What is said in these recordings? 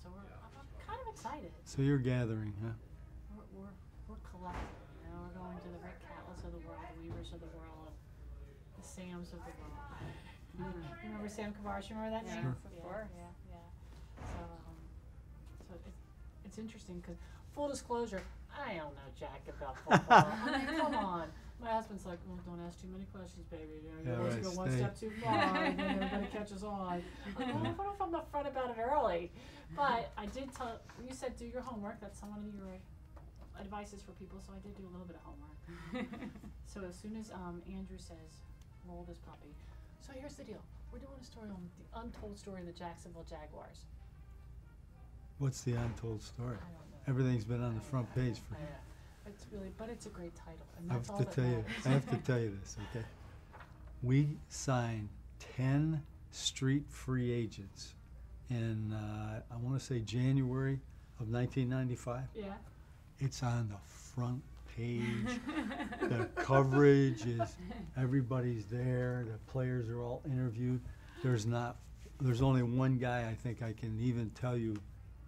So I'm kind of excited. So you're gathering, huh? We're collecting. You know, we're going to the Rick Catlets of the world, the Weavers of the world, the Sams of the world. You remember Sam Kavarsh? You remember that name? Yes, of course. Yeah. So it's interesting because, full disclosure, I don't know jack about football. I mean, come on. My husband's like, well, don't ask too many questions, baby. You know, you always go one step too far, and then everybody catches on. I'm like, well, what if I'm upfront about it early? But I did tell you said do your homework. That's some of your advices for people, so I did do a little bit of homework. So as soon as Andrew says, roll this puppy. So here's the deal. We're doing a story on the untold story of the Jacksonville Jaguars. What's the untold story? I don't know. Everything's been on the front page for me. It's really, but it's a great title, and I that's have all to that tell you. matters. I have to tell you this, okay? We signed 10 street free agents in I want to say January of 1995. Yeah. It's on the front page. The coverage is everybody's there. The players are all interviewed. There's only one guy I think I can even tell you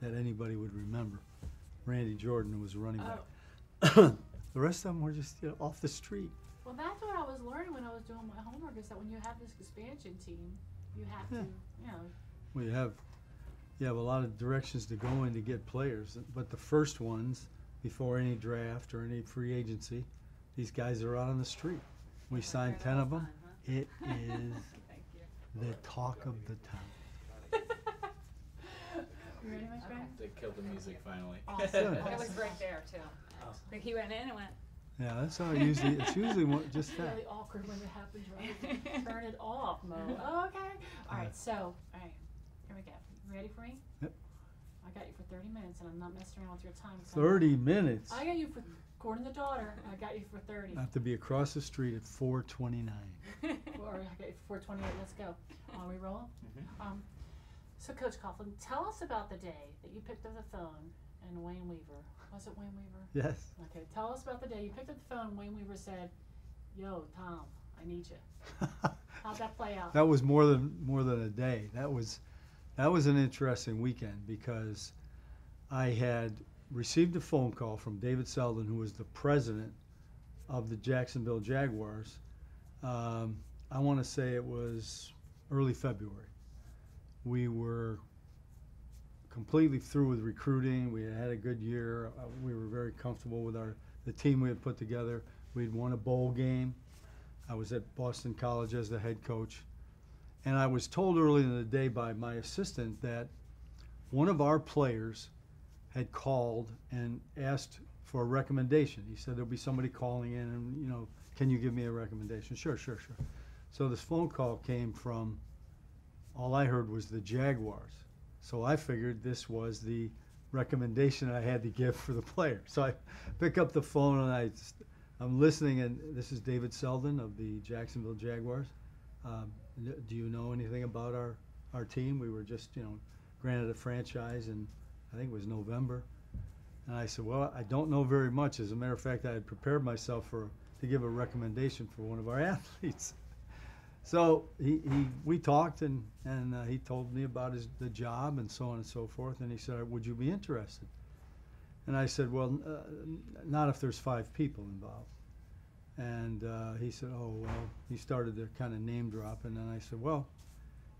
that anybody would remember. Randy Jordan, who was running back. The rest of them were just off the street. Well, that's what I was learning when I was doing my homework, is that when you have this expansion team, you have to, Well, you have a lot of directions to go in to get players, but the first ones, before any draft or any free agency, these guys are out on the street. We signed 10 of them. It is the talk of the town. You ready, my friend? They killed the music finally. Awesome. It was right there too. Like he went in and went. Yeah, that's how it's usually just It's that. really awkward when it happens, right? Turn it off, Mo. Oh, okay. All right, so, here we go. You ready for me? Yep. I got you for 30 minutes, and I'm not messing around with your time. 30 minutes. I got you for, according to the daughter, I got you for 30. I have to be across the street at 4:29. Or I got you for 4:28. Let's go. Are we rolling? So, Coach Coughlin, tell us about the day that you picked up the phone and Wayne Weaver. Was it Wayne Weaver? Yes. Okay, tell us about the day you picked up the phone and Wayne Weaver said, "Yo, Tom, I need you." How'd that play out? That was more than a day. That was an interesting weekend because I had received a phone call from David Selden, who was the president of the Jacksonville Jaguars. I want to say it was early February. We were completely through with recruiting. We had a good year. We were very comfortable with the team we had put together. We'd won a bowl game. I was at Boston College as the head coach. And I was told early in the day by my assistant that one of our players had called and asked for a recommendation. He said, there'll be somebody calling in and, can you give me a recommendation? Sure. So this phone call came from, all I heard was the Jaguars. So I figured this was the recommendation I had to give for the player. So I pick up the phone and I'm listening, and this is David Selden of the Jacksonville Jaguars. Do you know anything about our team? We were just, granted a franchise in, I think it was November. And I said, well, I don't know very much. As a matter of fact, I had prepared myself to give a recommendation for one of our athletes. So we talked, and he told me about the job and so on and so forth. And he said, would you be interested? And I said, well, not if there's 5 people involved. And he said, oh, well, he started to kind of name drop. And then I said, well,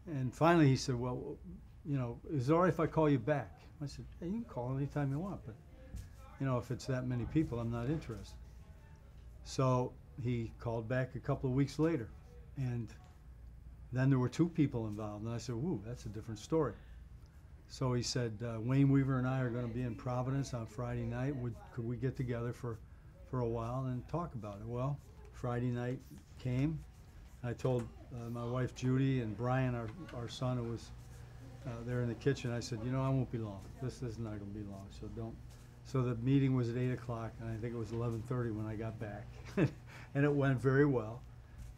and finally he said, well, is it all right if I call you back? I said, hey, you can call anytime you want, but, if it's that many people, I'm not interested. So he called back a couple of weeks later. And then there were 2 people involved. And I said, ooh, that's a different story. So he said, Wayne Weaver and I are going to be in Providence on Friday night. Could we get together for a while and talk about it? Well, Friday night came. I told my wife Judy and Brian, our son, who was there in the kitchen, I said, I won't be long. This is not going to be long, so don't. So the meeting was at 8 o'clock, and I think it was 11:30 when I got back. And it went very well.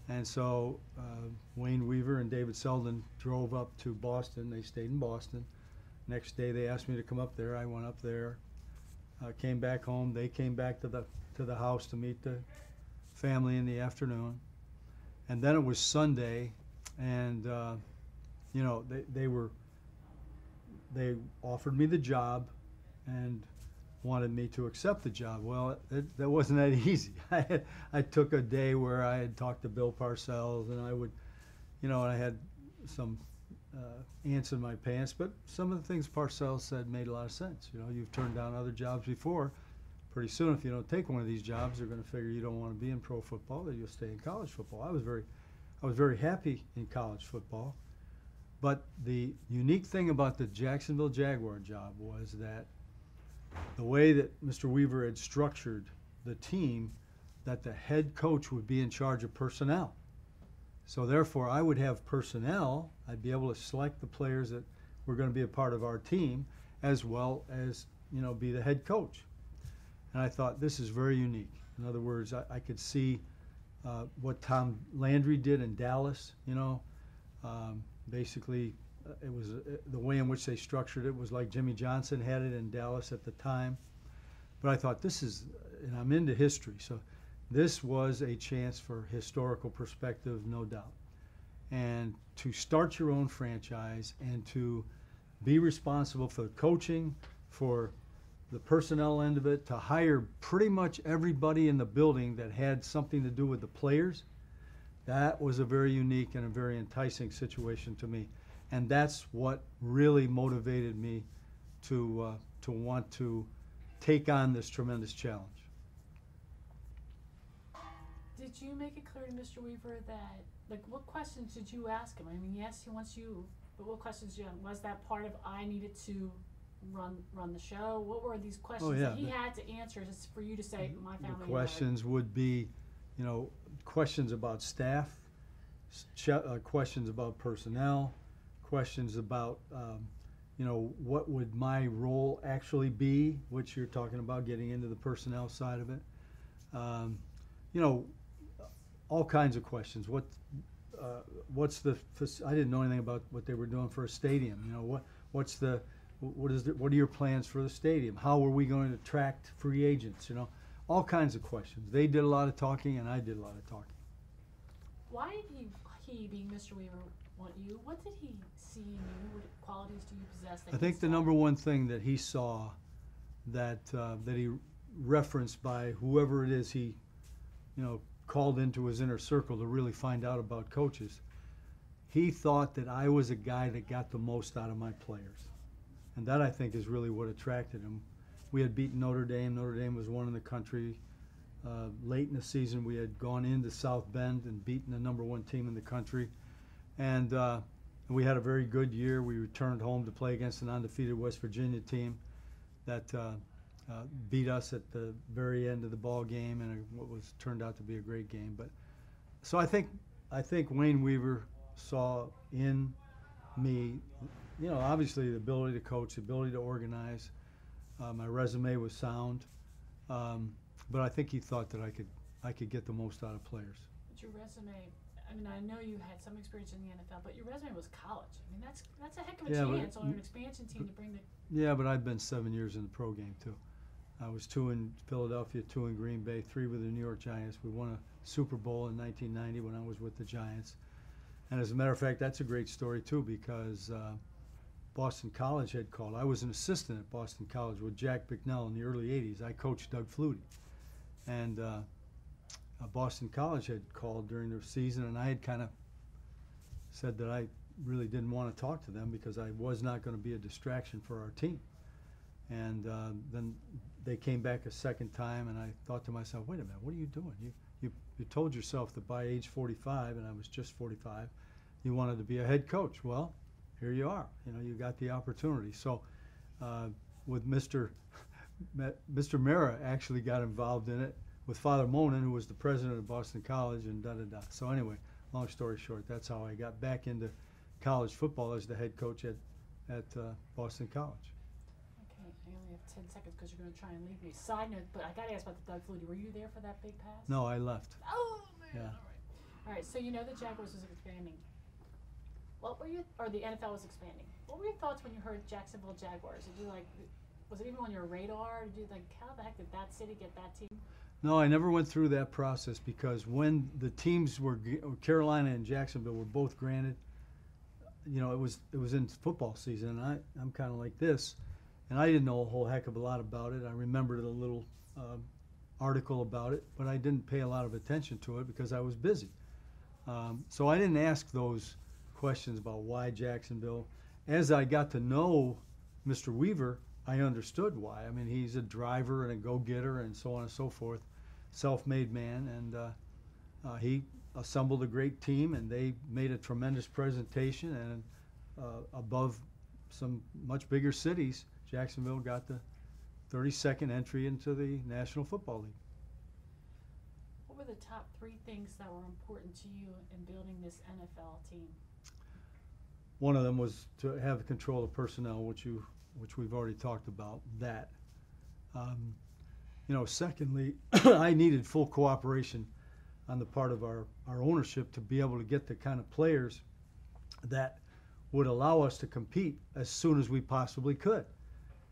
And so Wayne Weaver and David Selden drove up to Boston. They stayed in Boston. Next day they asked me to come up there. I went up there, came back home. They came back to the house to meet the family in the afternoon. And then it was Sunday, and they were they offered me the job and wanted me to accept the job. Well, that wasn't that easy. I took a day where I had talked to Bill Parcells, and I would, I had some ants in my pants, but some of the things Parcells said made a lot of sense. You've turned down other jobs before. Pretty soon, if you don't take one of these jobs, they're going to figure you don't want to be in pro football, that you'll stay in college football. I was very happy in college football, but the unique thing about the Jacksonville Jaguar job was that the way that Mr. Weaver had structured the team, that the head coach would be in charge of personnel. So therefore, I would have personnel. I'd be able to select the players that were going to be a part of our team, as well as be the head coach. And I thought, this is very unique. In other words, I could see what Tom Landry did in Dallas. Basically, it was the way in which they structured it was like Jimmy Johnson had it in Dallas at the time. But I thought, and I'm into history, so this was a chance for historical perspective, no doubt. And to start your own franchise and to be responsible for the coaching, for the personnel end of it, to hire pretty much everybody in the building that had something to do with the players, that was a very unique and a very enticing situation to me. And that's what really motivated me to want to take on this tremendous challenge. Did you make it clear to Mr. Weaver that, what questions did you ask him? I mean, yes, he wants you, but what questions did you ask? Was that part of I needed to run the show? What were these questions that he had to answer just for you to say, my family? The questions would be, questions about staff, questions about personnel, questions about, what would my role actually be, which you're talking about getting into the personnel side of it. All kinds of questions. What's the? I didn't know anything about what they were doing for a stadium. What are your plans for the stadium? How are we going to attract free agents? All kinds of questions. They did a lot of talking, and I did a lot of talking. Why did he being Mr. Weaver, want you? What did he see in you? What qualities do you possess? That I think the number one thing that he saw, that he referenced by whoever it is he, called into his inner circle to really find out about coaches, he thought that I was a guy that got the most out of my players. And that, I think, is really what attracted him. We had beaten Notre Dame. Notre Dame was one in the country. Late in the season, we had gone into South Bend and beaten the number one team in the country. And we had a very good year. We returned home to play against an undefeated West Virginia team that beat us at the very end of the ball game, and what turned out to be a great game. But so I think Wayne Weaver saw in me, obviously the ability to coach, the ability to organize. My resume was sound, but I think he thought that I could get the most out of players. But your resume, I mean, I know you had some experience in the NFL, but your resume was college. I mean, that's a heck of a chance on an expansion team to bring the. Yeah, but I've been 7 years in the pro game too. I was 2 in Philadelphia, 2 in Green Bay, 3 with the New York Giants. We won a Super Bowl in 1990 when I was with the Giants. And as a matter of fact, that's a great story too, because Boston College had called. I was an assistant at Boston College with Jack Bicknell in the early 80s. I coached Doug Flutie. And Boston College had called during their season, and I had kind of said that I really didn't want to talk to them because I was not going to be a distraction for our team. And then they came back a second time, and I thought to myself, wait a minute, what are you doing? You told yourself that by age 45, and I was just 45, you wanted to be a head coach. Well, here you are. You got the opportunity. So with Mr. Mara actually got involved in it with Father Monin, who was the president of Boston College, and da-da-da. So anyway, long story short, that's how I got back into college football as the head coach at Boston College. Okay, I only have 10 seconds because you're going to try and leave me. Side note, but I got to ask about the Doug Flutie. Were you there for that big pass? No, I left. Oh, man. Yeah. All right, so the Jaguars was expanding. Or the NFL was expanding. What were your thoughts when you heard Jacksonville Jaguars? Did you was it even on your radar? Did you how the heck did that city get that team? No, I never went through that process because when the teams Carolina and Jacksonville were both granted, you know, it was in football season, and I'm kind of like this, and I didn't know a whole heck of a lot about it. I remembered a little article about it, but I didn't pay a lot of attention to it because I was busy. So I didn't ask those questions about why Jacksonville. As I got to know Mr. Weaver, I understood why. I mean, he's a driver and a go-getter and so on and so forth, self-made man, and he assembled a great team, and they made a tremendous presentation, and above some much bigger cities, Jacksonville got the 32nd entry into the National Football League. What were the top 3 things that were important to you in building this NFL team? One of them was to have control of personnel, which we've already talked about. That, you know, secondly, I needed full cooperation on the part of our ownership to be able to get the kind of players that would allow us to compete as soon as we possibly could.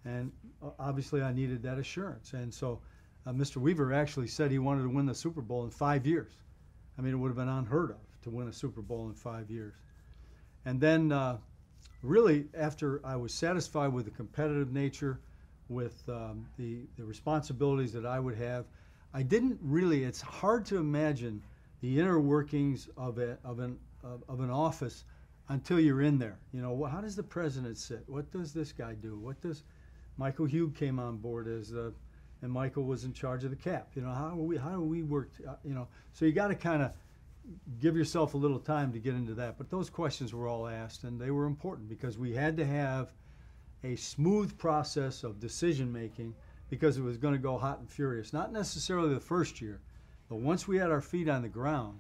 And obviously I needed that assurance. And so Mr. Weaver actually said he wanted to win the Super Bowl in 5 years. I mean, it would have been unheard of to win a Super Bowl in 5 years. And then really after I was satisfied with the competitive nature, with the responsibilities that I would have, I didn't really, it's hard to imagine the inner workings of an office until you're in there. You know, how does the president sit? What does this guy do? What does Michael Hugh came on board and Michael was in charge of the cap. You know, how do we work? You know, so you got to kind of give yourself a little time to get into that. But those questions were all asked, and they were important because we had to have a smooth process of decision making because it was going to go hot and furious. Not necessarily the first year, but once we had our feet on the ground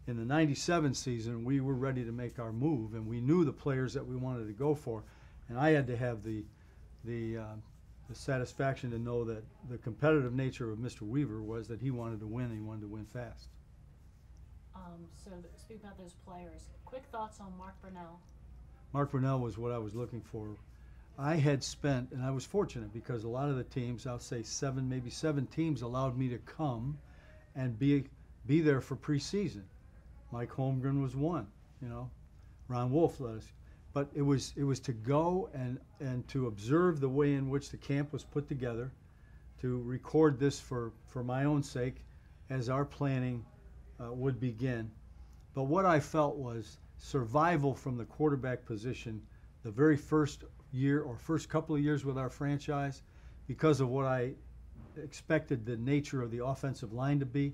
in the '97 season, we were ready to make our move, and we knew the players that we wanted to go for, and I had to have the satisfaction to know that the competitive nature of Mr. Weaver was that he wanted to win, and he wanted to win fast. So speak about those players. Quick thoughts on Mark Brunell. Mark Brunell was what I was looking for. I had spent, and I was fortunate because a lot of the teams, I'll say maybe seven teams, allowed me to come and be there for preseason. Mike Holmgren was one, you know. Ron Wolf let us. But it was to go and to observe the way in which the camp was put together, to record this for my own sake as our planning would begin. But what I felt was survival from the quarterback position the very first year or first couple of years with our franchise, because of what I expected the nature of the offensive line to be.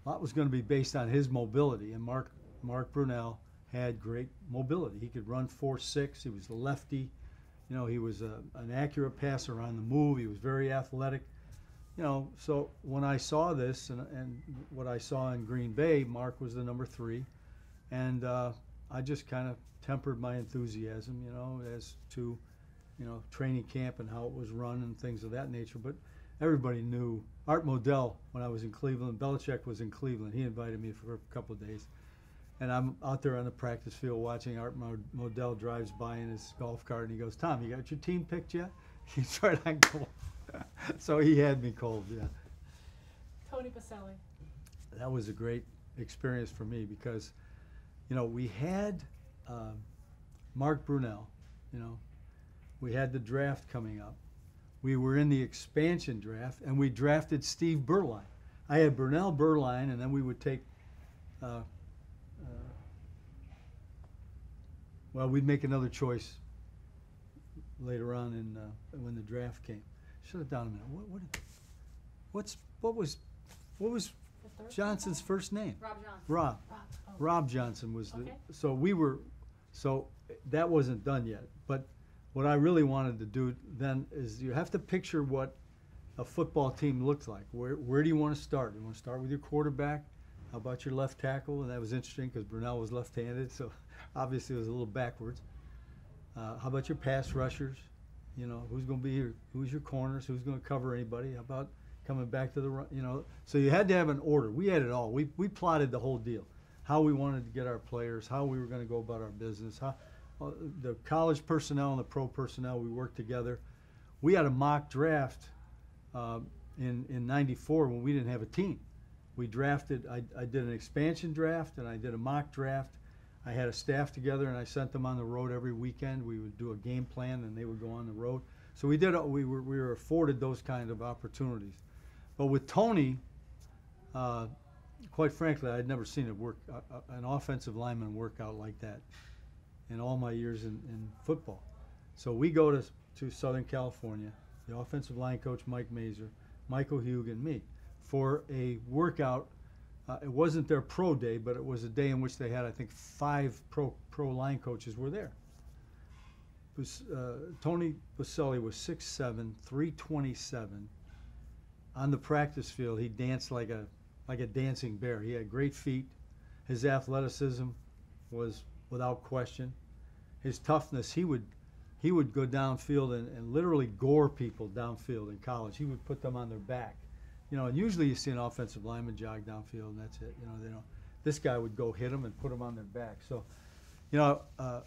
A lot was going to be based on his mobility, and Mark Brunell had great mobility. He could run 4.6. He was a lefty. You know, he was an accurate passer on the move. He was very athletic. You know, so when I saw this and what I saw in Green Bay, Mark was the number 3, and I just kind of tempered my enthusiasm, you know, as to, you know, training camp and how it was run and things of that nature. But everybody knew Art Modell when I was in Cleveland. Belichick was in Cleveland. He invited me for a couple of days. And I'm out there on the practice field watching Art Modell drives by in his golf cart, and he goes, "Tom, you got your team picked yet?" He's right on goal. So he had me cold, yeah. Tony Baselli. That was a great experience for me because, you know, we had Mark Brunell, you know. We had the draft coming up. We were in the expansion draft, and we drafted Steve Berline. I had Brunell, Berline, and then we would take well, we'd make another choice later on when the draft came. Shut it down a minute. What was Johnson's first name? Rob Johnson. Rob. Oh. Rob Johnson was Okay. so that wasn't done yet. But what I really wanted to do then is you have to picture what a football team looks like. Where do you want to start? You want to start with your quarterback? How about your left tackle? And that was interesting because Brunell was left-handed, so obviously it was a little backwards. How about your pass rushers? You know, who's going to be who's your corners? Who's going to cover anybody? How about coming back to the run? You know, so you had to have an order. We had it all. We plotted the whole deal. How we wanted to get our players, how we were going to go about our business, how the college personnel and the pro personnel, we worked together. We had a mock draft in '94 when we didn't have a team. We drafted, I did an expansion draft and I did a mock draft. I had a staff together, and I sent them on the road every weekend. We would do a game plan, and they would go on the road. So we were afforded those kind of opportunities. But with Tony, quite frankly, I'd never seen an offensive lineman work out like that in all my years in football. So we go to Southern California, the offensive line coach, Mike Mazer, Michael Hugh, and me, for a workout. It wasn't their pro day, but it was a day in which they had, I think, 5 pro line coaches were there. Tony Baselli was 6'7", 327. On the practice field, he danced like a dancing bear. He had great feet. His athleticism was without question. His toughness, he would go downfield and literally gore people downfield in college. He would put them on their back. You know, and usually you see an offensive lineman jog downfield and that's it. You know, this guy would go hit them and put them on their back. So, you know, I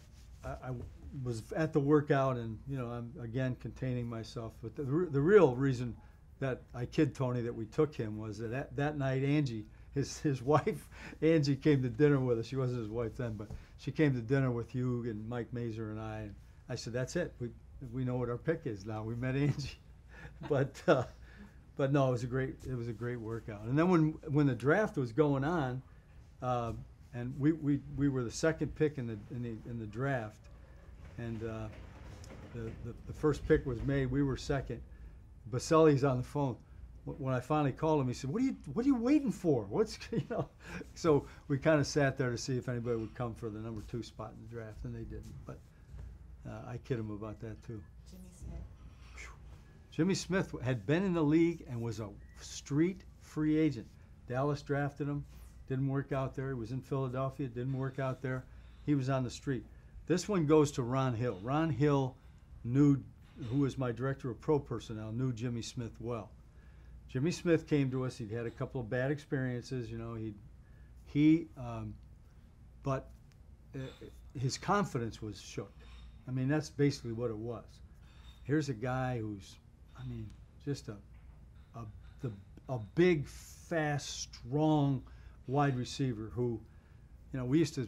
was at the workout, and you know, I'm again containing myself. But the real reason that I kid Tony that we took him was that night Angie, his wife, Angie, came to dinner with us. She wasn't his wife then, but she came to dinner with Hugh and Mike Mazer and I. And I said, "That's it. We know what our pick is now. We met Angie." But no, it was a great workout. And then when the draft was going on, and we were the second pick in the draft, and the first pick was made. We were second. Baselli's on the phone. When I finally called him, he said, "What are you waiting for? What's you know?" So we kind of sat there to see if anybody would come for the number 2 spot in the draft, and they didn't. But I kid him about that too. Jimmy Smith. Jimmy Smith had been in the league and was a street free agent. Dallas drafted him, didn't work out there. He was in Philadelphia, didn't work out there. He was on the street. This one goes to Ron Hill. Ron Hill who was my director of pro personnel, knew Jimmy Smith well. Jimmy Smith came to us. He'd had a couple of bad experiences, you know. But his confidence was shook. I mean, that's basically what it was. Here's a guy who's, I mean, just a big, fast, strong wide receiver who, you know, we used to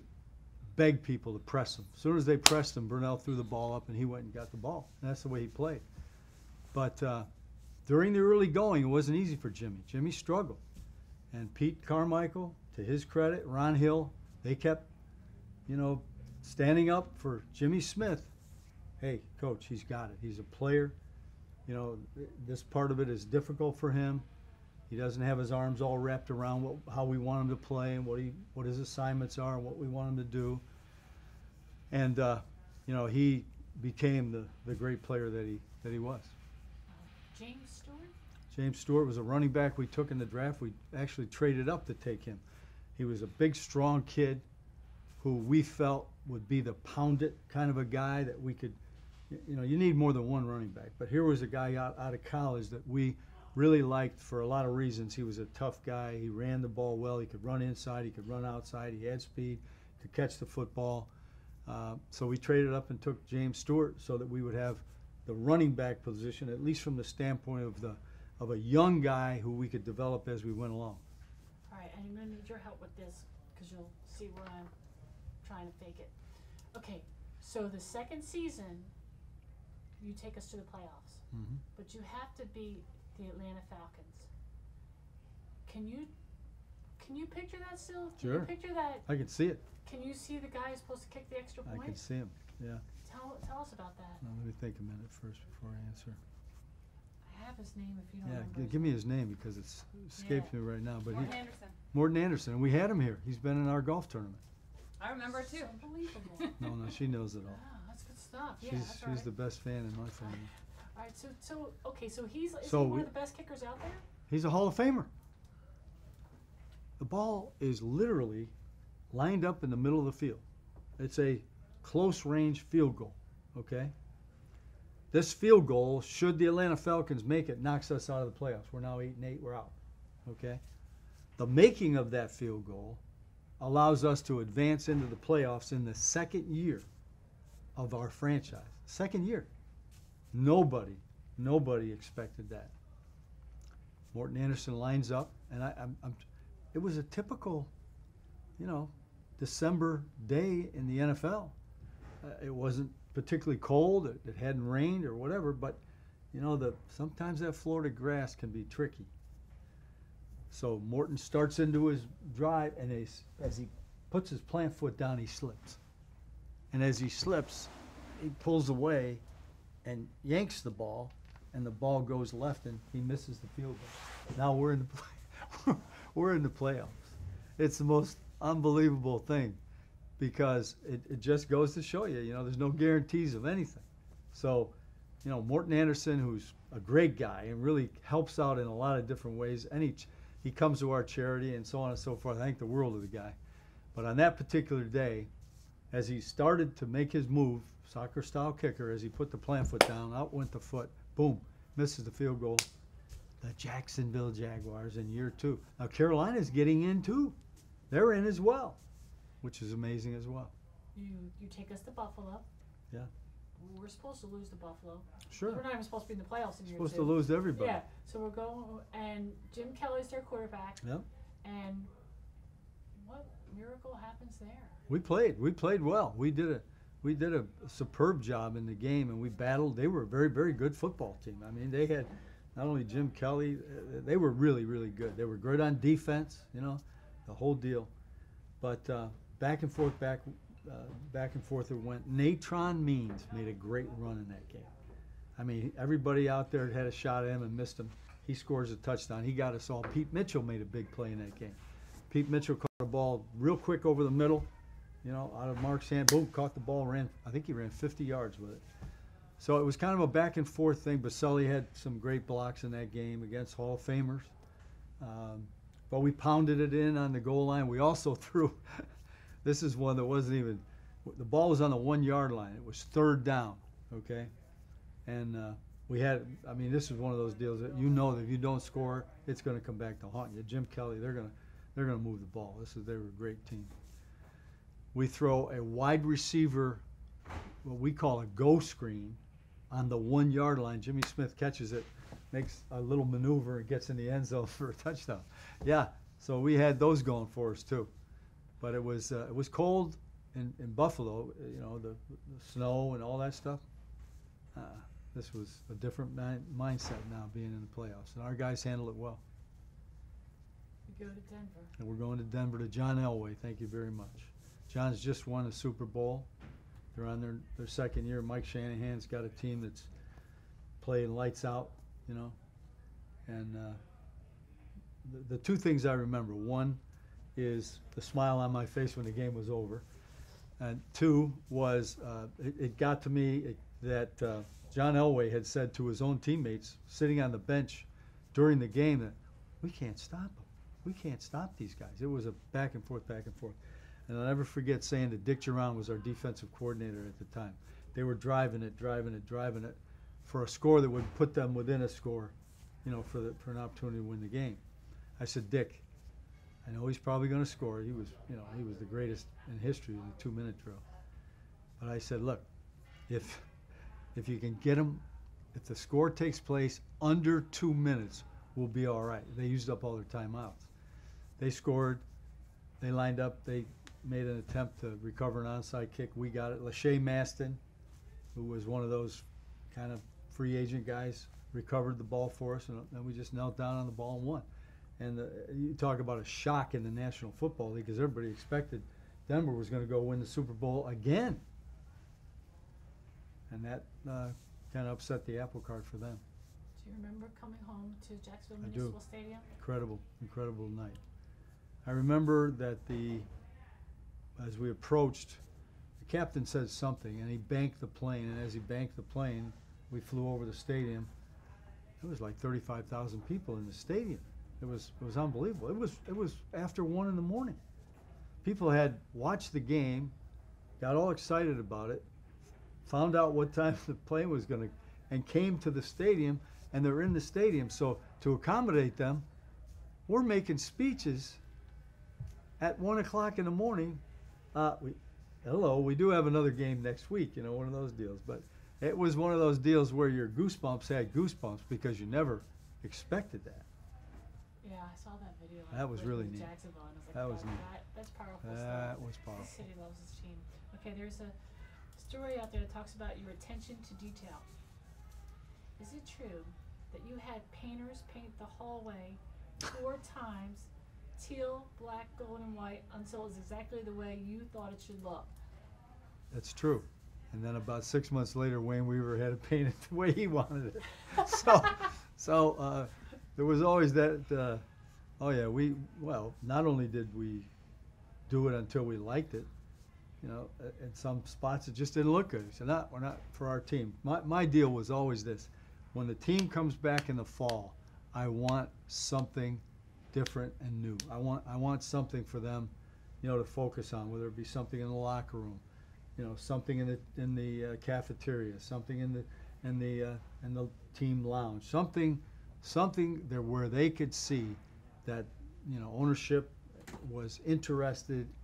beg people to press him. As soon as they pressed him, Burnell threw the ball up and he went and got the ball. And that's the way he played. But during the early going, it wasn't easy for Jimmy. Jimmy struggled. And Pete Carmichael, to his credit, Ron Hill, they kept, you know, standing up for Jimmy Smith. Hey, coach, he's got it. He's a player. You know, this part of it is difficult for him. He doesn't have his arms all wrapped around how we want him to play and what his assignments are and what we want him to do. And you know, he became the great player that he was. James Stewart? James Stewart was a running back we took in the draft. We actually traded up to take him. He was a big, strong kid who we felt would be the pound-it kind of a guy that we could, you know, you need more than one running back. But here was a guy out of college that we really liked for a lot of reasons. He was a tough guy. He ran the ball well. He could run inside. He could run outside. He had speed, could catch the football. So we traded up and took James Stewart so that we would have the running back position, at least from the standpoint of a young guy who we could develop as we went along. All right, I'm going to need your help with this because you'll see where I'm trying to fake it. Okay, so the second season, you take us to the playoffs, but you have to beat the Atlanta Falcons. Can you picture that still? Can Sure. you picture that? I can see it. Can you see the guy who's supposed to kick the extra point? I can see him, yeah. Tell us about that. Now, let me think a minute first before I answer. I have his name if you don't Yeah, remember. give me his name because it escapes me right now. But Morton Anderson. Morton Anderson, and we had him here. He's been in our golf tournament. I remember it too. It's unbelievable. No, she knows it all. Wow, that's good stuff. Yeah, She's that's all right. the best fan in my family. All right, so okay, so is So he one we- of the best kickers out there? He's a Hall of Famer. The ball is literally lined up in the middle of the field. It's a close range field goal, okay? This field goal, should the Atlanta Falcons make it, knocks us out of the playoffs. We're now 8-8, we're out, okay? The making of that field goal allows us to advance into the playoffs in the second year of our franchise. Second year. Nobody expected that. Morton Anderson lines up, and it was a typical, you know, December day in the NFL. It wasn't particularly cold. It hadn't rained or whatever, but you know, sometimes that Florida grass can be tricky. So Morton starts into his drive, and as he puts his plant foot down, he slips. And as he slips, he pulls away and yanks the ball, and the ball goes left, and he misses the field goal. Now we're in the playoffs. It's the most unbelievable thing, because it just goes to show you, you know, there's no guarantees of anything. So, you know, Morton Anderson, who's a great guy and really helps out in a lot of different ways, and he comes to our charity and so on and so forth. I thank the world of the guy. But on that particular day, as he started to make his move, soccer-style kicker, as he put the plant foot down, out went the foot, boom, misses the field goal. The Jacksonville Jaguars in year 2. Now Carolina's getting in too. They're in as well, which is amazing as well. You take us to Buffalo. Yeah. We're supposed to lose to Buffalo. Sure. We're not even supposed to be in the playoffs in year 2. Supposed to lose to everybody. Yeah. So we're going, and Jim Kelly's their quarterback. Yep. And what miracle happens there? We played well. We did a superb job in the game, and we battled. They were a very, very good football team. I mean, they had not only Jim Kelly, they were really, really good. They were good on defense, you know, the whole deal. But back and forth it went. Natron Means made a great run in that game. I mean, everybody out there had a shot at him and missed him. He scores a touchdown. He got us all. Pete Mitchell made a big play in that game. Pete Mitchell caught the ball real quick over the middle, you know, out of Mark's hand. Boom, caught the ball, I think he ran 50 yards with it. So it was kind of a back and forth thing. Baselli had some great blocks in that game against Hall of Famers. But we pounded it in on the goal line. We also threw, this is one that wasn't even, the ball was on the 1 yard line. It was 3rd down, okay? And we had, I mean, this is one of those deals that you know that if you don't score, it's going to come back to haunt you. Jim Kelly, they're going to move the ball. They were a great team. We throw a wide receiver, what we call a go screen, on the 1 yard line. Jimmy Smith catches it, makes a little maneuver, and gets in the end zone for a touchdown. Yeah, so we had those going for us too. But it was cold in Buffalo, you know, the snow and all that stuff. This was a different mindset now, being in the playoffs, and our guys handle it well. We go to Denver. And we're going to Denver to John Elway. Thank you very much. John's just won a Super Bowl. They're on their 2nd year. Mike Shanahan's got a team that's playing lights out, you know. And the 2 things I remember, one is the smile on my face when the game was over. And 2 was it got to me that John Elway had said to his own teammates sitting on the bench during the game that we can't stop them. We can't stop these guys. It was a back and forth. And I'll never forget saying that Dick Geron was our defensive coordinator at the time. They were driving it for a score that would put them within a score, you know, for an opportunity to win the game. I said, Dick, I know he's probably going to score. He was the greatest in history in the 2-minute drill. But I said, look, if you can get him, if the score takes place under 2 minutes, we'll be all right. They used up all their timeouts. They scored. They lined up. They made an attempt to recover an onside kick. We got it. Lachey Maston, who was one of those kind of free agent guys, recovered the ball for us, and we just knelt down on the ball and won. And you talk about a shock in the National Football League, because everybody expected Denver was going to go win the Super Bowl again. And that kind of upset the apple cart for them. Do you remember coming home to Jacksonville I Municipal do. Stadium? Incredible night. I remember that as we approached, the captain said something, and he banked the plane. And as he banked the plane, we flew over the stadium. There was like 35,000 people in the stadium. It was unbelievable. It was after 1 in the morning. People had watched the game, got all excited about it, found out what time the plane was going to, and came to the stadium, and they're in the stadium. So to accommodate them, we're making speeches at 1 o'clock in the morning. We do have another game next week, you know, one of those deals. But it was one of those deals where your goosebumps had goosebumps because you never expected that. Yeah, I saw that video. That was really neat. Jacksonville, and I was like, That was neat. that's powerful That stuff. was The powerful. city loves its team. Okay, there's a story out there that talks about your attention to detail. Is it true that you had painters paint the hallway 4 times, teal, black, gold, and white, until it was exactly the way you thought it should look? That's true. And then about 6 months later, Wayne Weaver had it painted the way he wanted it. So there was always that. Oh yeah, not only did we do it until we liked it, you know, at some spots it just didn't look good. So we're not for our team. My deal was always this: when the team comes back in the fall, I want something different and new. I want something for them, you know, to focus on, whether it be something in the locker room, you know, something in the cafeteria, something in the team lounge, something there where they could see that, you know, ownership was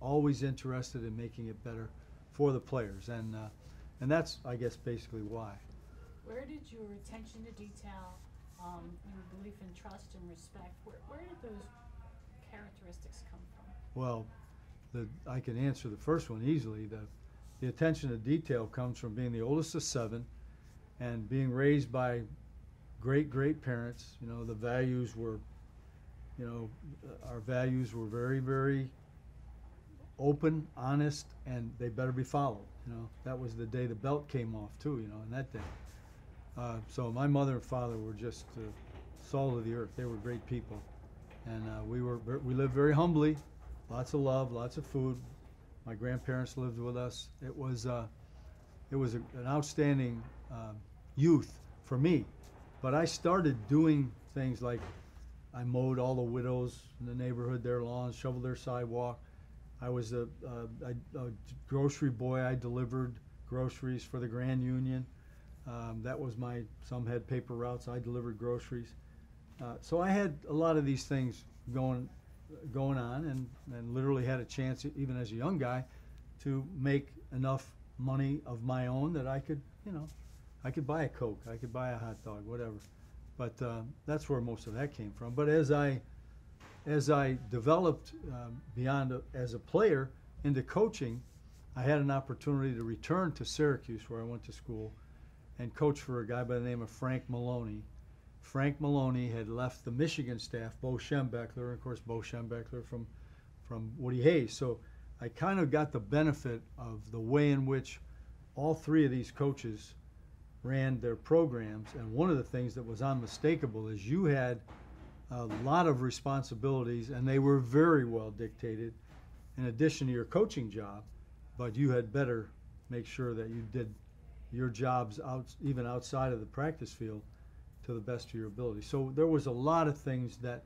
always interested in making it better for the players, and that's, I guess, basically why. Where did your attention to detail, your belief in trust and respect, where did those characteristics come from? Well, I can answer the first one easily. The attention to detail comes from being the oldest of 7 and being raised by great parents. You know, the values were, you know, our values were very, very open, honest, and they better be followed. You know, that was the day the belt came off too, you know, in that day. So my mother and father were just salt of the earth. They were great people. And we lived very humbly, lots of love, lots of food. My grandparents lived with us. It was an outstanding youth for me. But I started doing things like I mowed all the widows in the neighborhood, their lawns, shoveled their sidewalk. I was a grocery boy. I delivered groceries for the Grand Union. That was some had paper routes. I delivered groceries. So I had a lot of these things going on, and literally had a chance, even as a young guy, to make enough money of my own that I could, you know, I could buy a Coke, I could buy a hot dog, whatever. But that's where most of that came from. But as I developed beyond as a player into coaching, I had an opportunity to return to Syracuse, where I went to school, and coach for a guy by the name of Frank Maloney. Frank Maloney had left the Michigan staff, Bo Schembechler, of course, Bo Schembechler from Woody Hayes. So I kind of got the benefit of the way in which all 3 of these coaches ran their programs. And one of the things that was unmistakable is you had a lot of responsibilities, and they were very well dictated in addition to your coaching job, but you had better make sure that you did your jobs even outside of the practice field to the best of your ability. So there was a lot of things that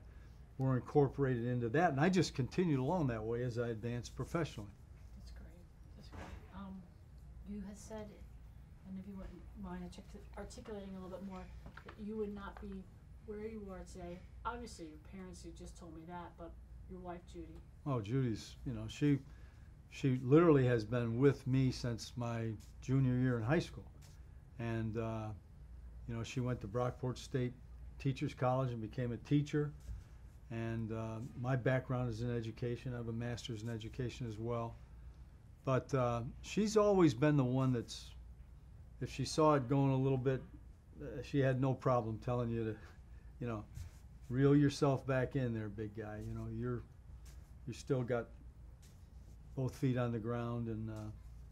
were incorporated into that, and I just continued along that way as I advanced professionally. That's great. That's great. You had said, and if you wouldn't mind articulating a little bit more, that you would not be where you are today. Obviously, your parents, you just told me that, but your wife, Judy. Oh, Judy's, you know, she literally has been with me since my junior year in high school, and you know, she went to Brockport State Teachers College and became a teacher. And my background is in education. I have a master's in education as well. But she's always been the one that's, if she saw it going a little bit, she had no problem telling you to, you know, reel yourself back in there, big guy. You know, you still got both feet on the ground, and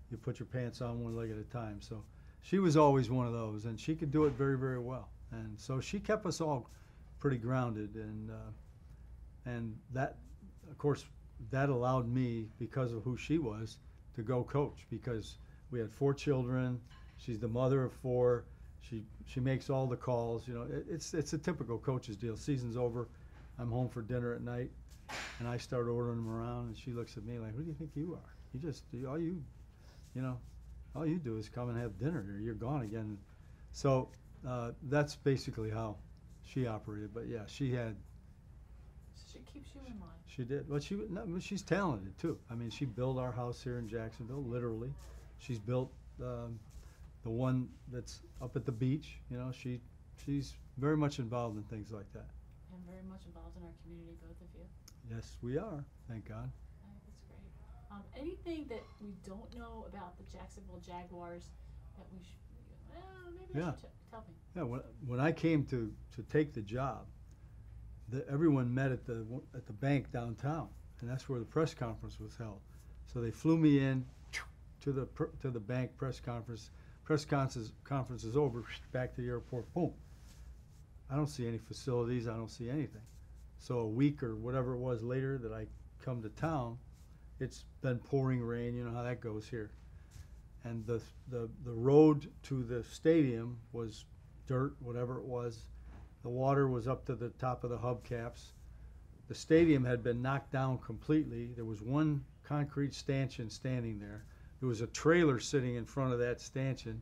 you put your pants on one leg at a time. So she was always one of those, and she could do it very, very well. And so she kept us all pretty grounded, and that, of course, that allowed me, because of who she was, to go coach, because we had 4 children. She's the mother of 4. She makes all the calls. You know, it's a typical coach's deal. Season's over, I'm home for dinner at night, and I start ordering them around, and she looks at me like, "Who do you think you are? You just all you do is come and have dinner, or you're gone again." So that's basically how she operated. But yeah, she had. So she keeps you in line. She did. Well, she's talented too. I mean, she built our house here in Jacksonville, literally. She's built the one that's up at the beach. You know, she's very much involved in things like that. Yeah, and very much involved in our community, both of you. Yes, we are. Thank God. That's great. Anything that we don't know about the Jacksonville Jaguars that we should, well, maybe Yeah. you should tell me. Yeah, when I came to take the job, everyone met at the bank downtown, and that's where the press conference was held. So they flew me in to the bank press conference. Press conference is over. Back to the airport. Boom. I don't see any facilities. I don't see anything. So a week or whatever it was later that I come to town, it's been pouring rain. You know how that goes here. And the road to the stadium was dirt, whatever it was. The water was up to the top of the hubcaps. The stadium had been knocked down completely. There was one concrete stanchion standing there. There was a trailer sitting in front of that stanchion.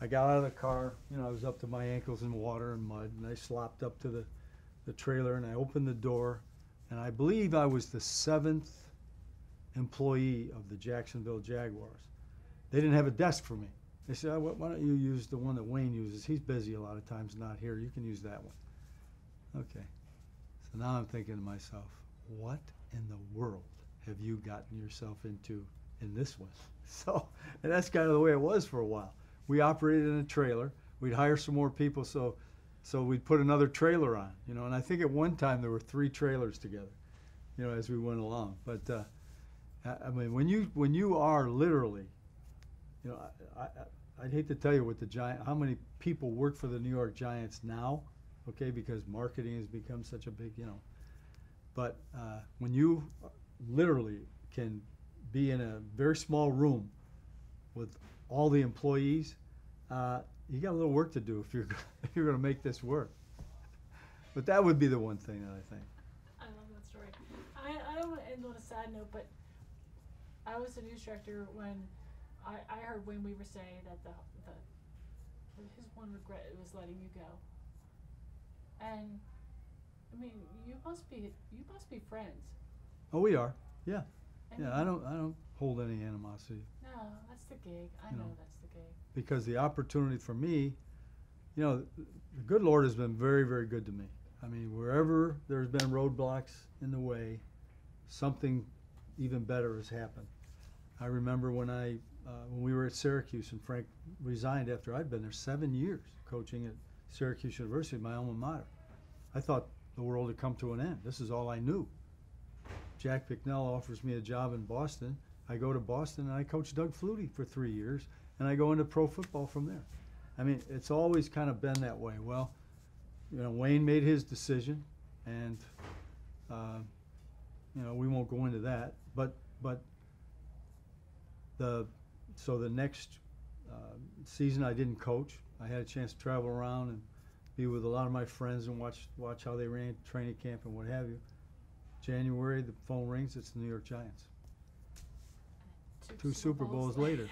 I got out of the car, you know, I was up to my ankles in water and mud, and I slopped up to the trailer, and I opened the door, and I believe I was the 7th employee of the Jacksonville Jaguars. They didn't have a desk for me. They said, why don't you use the one that Wayne uses? He's busy a lot of times, not here. You can use that one. Okay. So now I'm thinking to myself, what in the world have you gotten yourself into in this one? So, and that's kind of the way it was for a while. We operated in a trailer. We'd hire some more people, so we'd put another trailer on, you know. And I think at one time there were 3 trailers together, you know, as we went along. But I mean, when you are literally, you know, I'd hate to tell you what how many people work for the New York Giants now, okay, because marketing has become such a big, you know. But when you literally can be in a very small room with all the employees, you got a little work to do if you're going to make this work. But that would be the one thing that I think. I love that story. I don't want to end on a sad note, but I was the news director when I heard Wayne Weaver say that his one regret was letting you go. And I mean, you must be friends. Oh, we are. Yeah. And Yeah, I don't hold any animosity. No, that's the gig. I know that's the gig. Because the opportunity for me, you know, the good Lord has been very, very good to me. I mean, wherever there's been roadblocks in the way, something even better has happened. I remember when we were at Syracuse and Frank resigned after I'd been there 7 years coaching at Syracuse University, my alma mater. I thought the world had come to an end. This is all I knew. Jack Bicknell offers me a job in Boston. I go to Boston and I coach Doug Flutie for 3 years, and I go into pro football from there. I mean, it's always kind of been that way. Well, you know, Wayne made his decision, and you know, we won't go into that. But so the next season I didn't coach. I had a chance to travel around and be with a lot of my friends and watch how they ran training camp and what have you. January, the phone rings. It's the New York Giants. 2 Super Bowls later.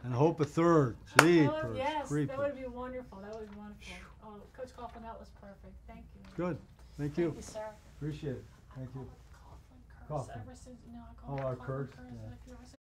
And hope a third. Gee, yes, that would be wonderful. That would be wonderful. Oh, Coach Coughlin, that was perfect. Thank you. Good. Thank you. Thank you, sir. Appreciate it. Thank you. Coughlin. Coughlin. Ever since, I call Oh, our Coughlin Kurt. Curse, Yeah. like, ever since